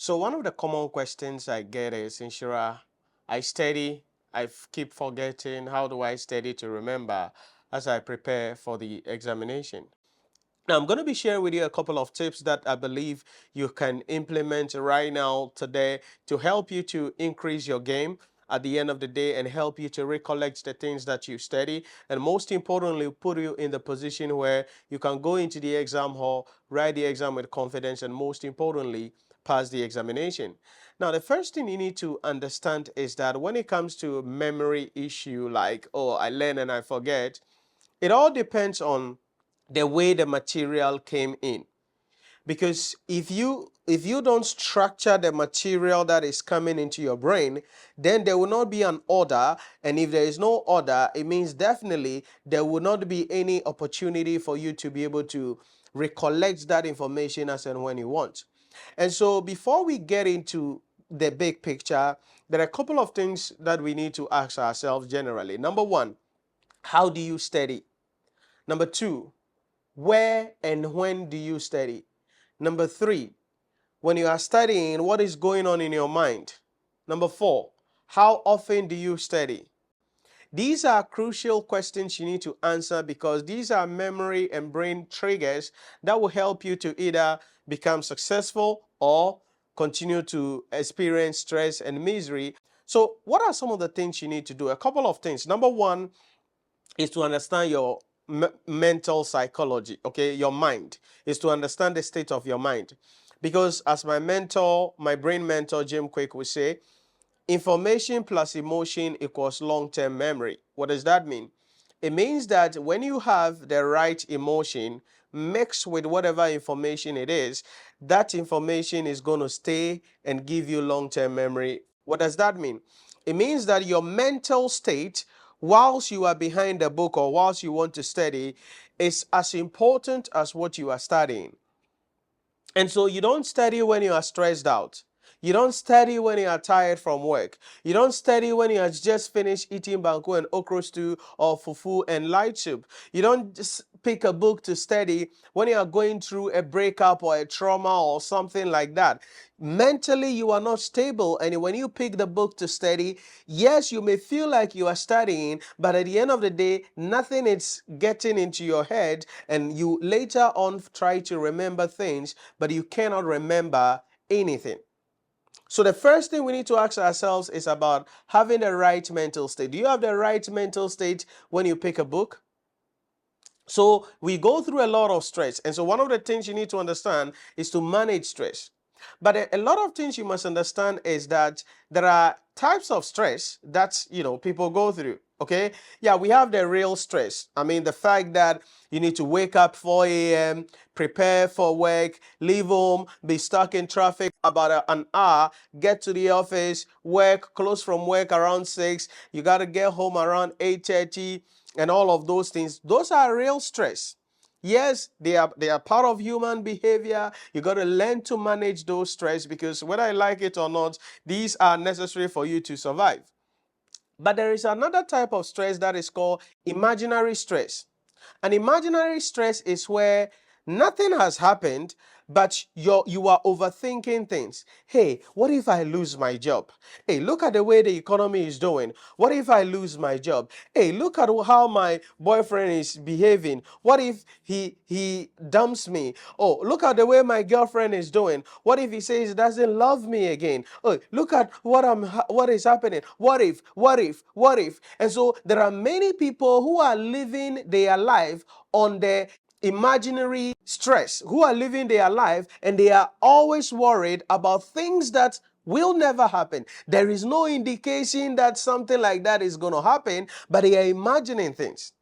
So one of the common questions I get is, Nhyira, I study, keep forgetting. How do I study to remember as I prepare for the examination? Now, I'm going to be sharing with you a couple of tips that I believe you can implement right now today to help you to increase your game at the end of the day and help you to recollect the things that you study, and most importantly, put you in the position where you can go into the exam hall, write the exam with confidence, and most importantly, pass the examination. Now, the first thing you need to understand is that when it comes to memory issue like, oh, I learn and I forget, it all depends on the way the material came in. Because if you don't structure the material that is coming into your brain, then there will not be an order. And if there is no order, it means definitely there will not be any opportunity for you to be able to recollect that information as and when you want. And so before we get into the big picture, there are a couple of things that we need to ask ourselves generally. Number one, how do you study? Number two, where and when do you study? Number three, when you are studying, what is going on in your mind? Number four, how often do you study? These are crucial questions you need to answer because these are memory and brain triggers that will help you to either become successful or continue to experience stress and misery. So, what are some of the things you need to do? A couple of things. Number one is to understand your mental psychology, okay? Your mind is to understand the state of your mind. Because as my mentor, my brain mentor, Jim Quick, would say, information plus emotion equals long-term memory. What does that mean? It means that when you have the right emotion mixed with whatever information it is, that information is going to stay and give you long-term memory. What does that mean? It means that your mental state, whilst you are behind the book or whilst you want to study, is as important as what you are studying. And so you don't study when you are stressed out. You don't study when you are tired from work. You don't study when you have just finished eating banku and okra stew or fufu and light soup. You don't just pick a book to study when you are going through a breakup or a trauma or something like that. Mentally, you are not stable, and when you pick the book to study, yes, you may feel like you are studying, but at the end of the day, nothing is getting into your head, and you later on try to remember things, but you cannot remember anything. So the first thing we need to ask ourselves is about having the right mental state. Do you have the right mental state when you pick a book? So we go through a lot of stress. And so one of the things you need to understand is to manage stress. But a lot of things you must understand is that there are types of stress that, people go through. Okay. Yeah, we have the real stress. I mean, the fact that you need to wake up 4 a.m., prepare for work, leave home, be stuck in traffic about an hour, get to the office, work, close from work around 6. You got to get home around 8:30 and all of those things. Those are real stress. Yes, they are part of human behavior. You got to learn to manage those stress because whether I like it or not, these are necessary for you to survive. But there is another type of stress that is called imaginary stress. An imaginary stress is where nothing has happened, but you are overthinking things. Hey, what if I lose my job? Hey, look at the way the economy is doing. What if I lose my job? Hey, look at how my boyfriend is behaving. What if he dumps me? Oh, look at the way my girlfriend is doing. What if he says he doesn't love me again? Oh, look at what is happening. What if? What if? What if? And so there are many people who are living their life on the imaginary stress, who are living their life and they are always worried about things that will never happen. There is no indication that something like that is going to happen, but they are imagining things.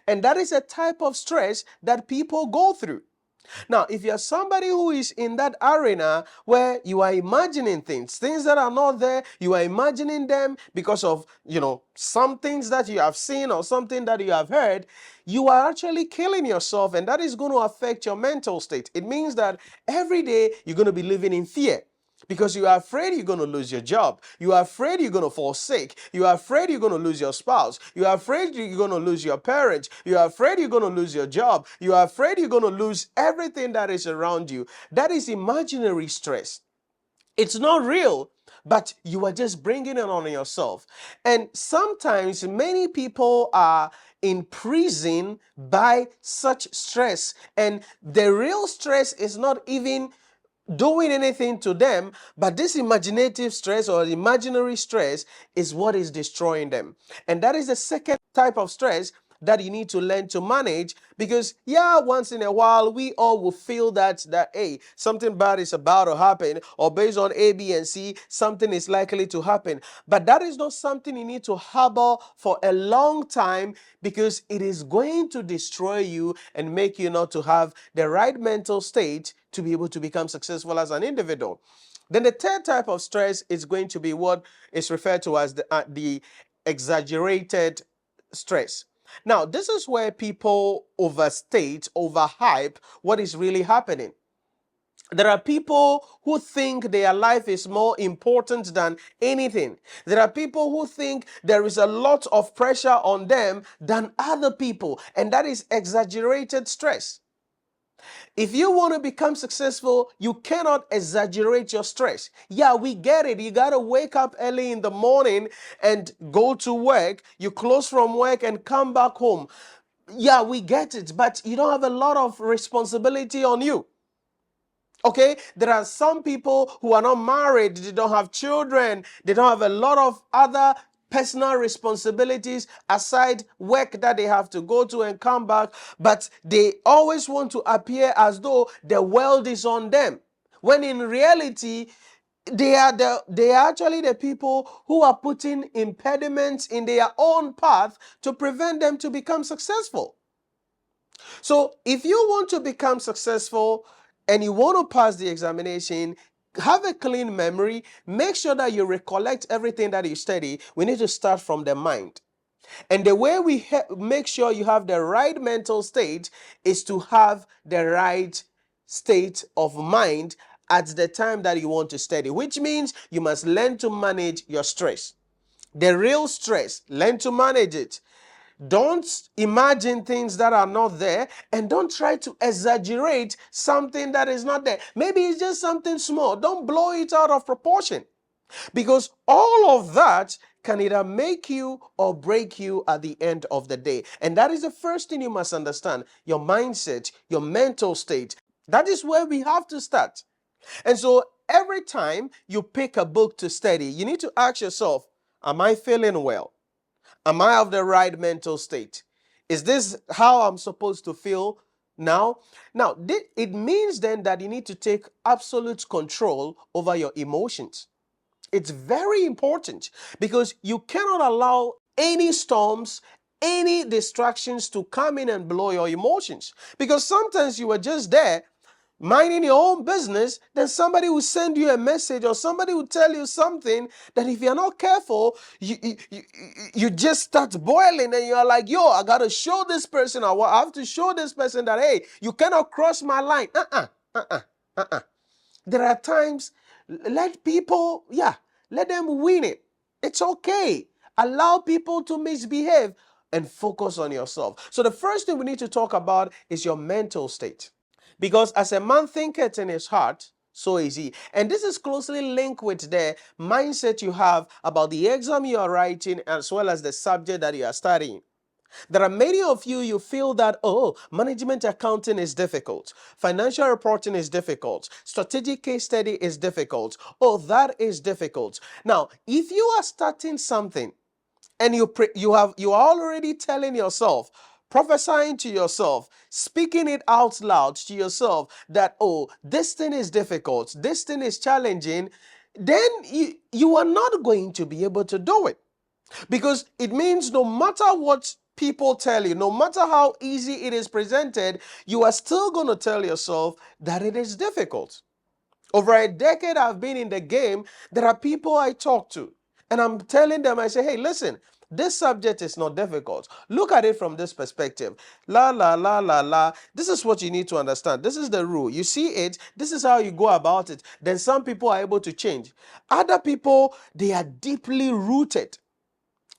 And that is a type of stress that people go through. Now, if you're somebody who is in that arena where you are imagining things that are not there, you are imagining them because of, some things that you have seen or something that you have heard, you are actually killing yourself, and that is going to affect your mental state. It means that every day you're going to be living in fear. Because you are afraid you're going to lose your job. You are afraid you're going to fall sick. You are afraid you're going to lose your spouse. You are afraid you're going to lose your parents. You are afraid you're going to lose your job. You are afraid you're going to lose everything that is around you. That is imaginary stress. It's not real, but you are just bringing it on yourself. And sometimes many people are in prison by such stress, and the real stress is not even doing anything to them, but this imaginative stress or imaginary stress is what is destroying them. And that is the second type of stress that you need to learn to manage, because yeah, once in a while we all will feel that hey, something bad is about to happen, or based on A, B, and C, something is likely to happen. But that is not something you need to harbor for a long time, because it is going to destroy you and make you not to have the right mental state to be able to become successful as an individual. Then the third type of stress is going to be what is referred to as the exaggerated stress. Now, this is where people overstate, overhype what is really happening. There are people who think their life is more important than anything. There are people who think there is a lot of pressure on them than other people, and that is exaggerated stress. If you want to become successful, you cannot exaggerate your stress. Yeah, we get it. You got to wake up early in the morning and go to work. You close from work and come back home. Yeah, we get it, but you don't have a lot of responsibility on you. Okay, there are some people who are not married, they don't have children, they don't have a lot of other personal responsibilities aside work that they have to go to and come back, but they always want to appear as though the world is on them, when in reality they are actually the people who are putting impediments in their own path to prevent them to become successful. So if you want to become successful and you want to pass the examination, have a clean memory, make sure that you recollect everything that you study. We need to start from the mind. And the way we make sure you have the right mental state is to have the right state of mind at the time that you want to study, which means you must learn to manage your stress. The real stress, learn to manage it. Don't imagine things that are not there, and don't try to exaggerate something that is not there. Maybe it's just something small. Don't blow it out of proportion, because all of that can either make you or break you at the end of the day. And that is the first thing you must understand: your mindset, your mental state. That is where we have to start. And so every time you pick a book to study, you need to ask yourself, am I feeling well? Am I of the right mental state? Is this how I'm supposed to feel now? Now, it means then that you need to take absolute control over your emotions. It's very important, because you cannot allow any storms, any distractions to come in and blow your emotions. Because sometimes you are just there minding your own business, then somebody will send you a message, or somebody will tell you something that if you're not careful, you just start boiling, and you're like, yo, I got to show this person, I have to show this person that, hey, you cannot cross my line. There are times, let people, let them win it. It's okay. Allow people to misbehave and focus on yourself. So the first thing we need to talk about is your mental state. Because as a man thinketh in his heart, so is he. And this is closely linked with the mindset you have about the exam you are writing, as well as the subject that you are studying. There are many of you, you feel that, oh, management accounting is difficult. Financial reporting is difficult. Strategic case study is difficult. Oh, that is difficult. Now, if you are starting something and you are already telling yourself, prophesying to yourself, speaking it out loud to yourself that, oh, this thing is difficult, this thing is challenging, then you are not going to be able to do it. Because it means no matter what people tell you, no matter how easy it is presented, you are still going to tell yourself that it is difficult. Over a decade I've been in the game, there are people I talk to, and I'm telling them, I say, hey, listen, this subject is not difficult. Look at it from this perspective. La, la, la, la, la. This is what you need to understand. This is the rule. You see it. This is how you go about it. Then some people are able to change. Other people, they are deeply rooted.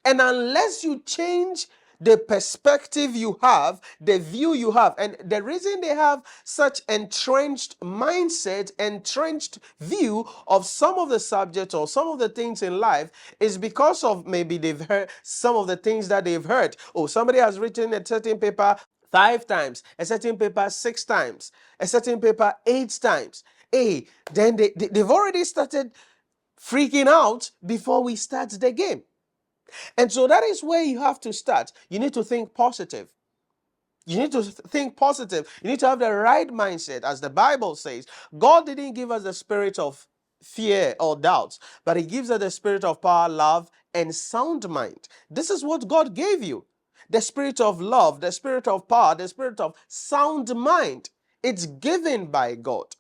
And unless you change the perspective you have, the view you have. And the reason they have such entrenched mindset, entrenched view of some of the subjects or some of the things in life is because of maybe they've heard some of the things that they've heard. Oh, somebody has written a certain paper 5 times, a certain paper 6 times, a certain paper 8 times. Hey, then they've already started freaking out before we start the game. And so that is where you have to start. You need to think positive. You need to think positive. You need to have the right mindset. As the Bible says, God didn't give us the spirit of fear or doubts, but He gives us the spirit of power, love, and sound mind. This is what God gave you. The spirit of love, the spirit of power, the spirit of sound mind. It's given by God.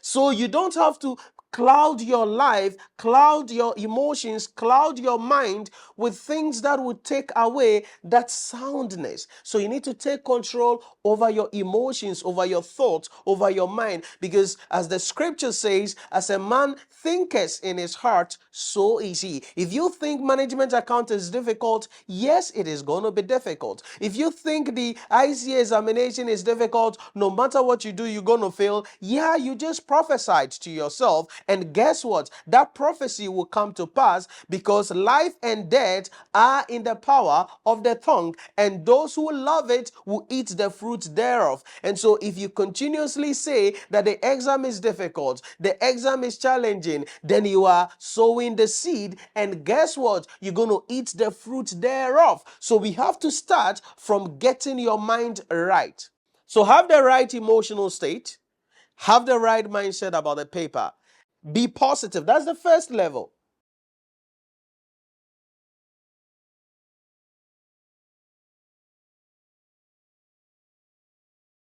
So you don't have to cloud your life, cloud your emotions, cloud your mind with things that would take away that soundness. So you need to take control over your emotions, over your thoughts, over your mind. Because as the scripture says, as a man thinketh in his heart, so is he. If you think management account is difficult, yes, it is going to be difficult. If you think the ICAG examination is difficult, no matter what you do, you're going to fail. Yeah, you just prophesied to yourself. And guess what? That prophecy will come to pass, because life and death are in the power of the tongue, and those who love it will eat the fruit thereof. And so if you continuously say that the exam is difficult, the exam is challenging, then you are sowing the seed, and guess what? You're going to eat the fruit thereof. So we have to start from getting your mind right. So have the right emotional state, have the right mindset about the paper. Be positive. That's the first level.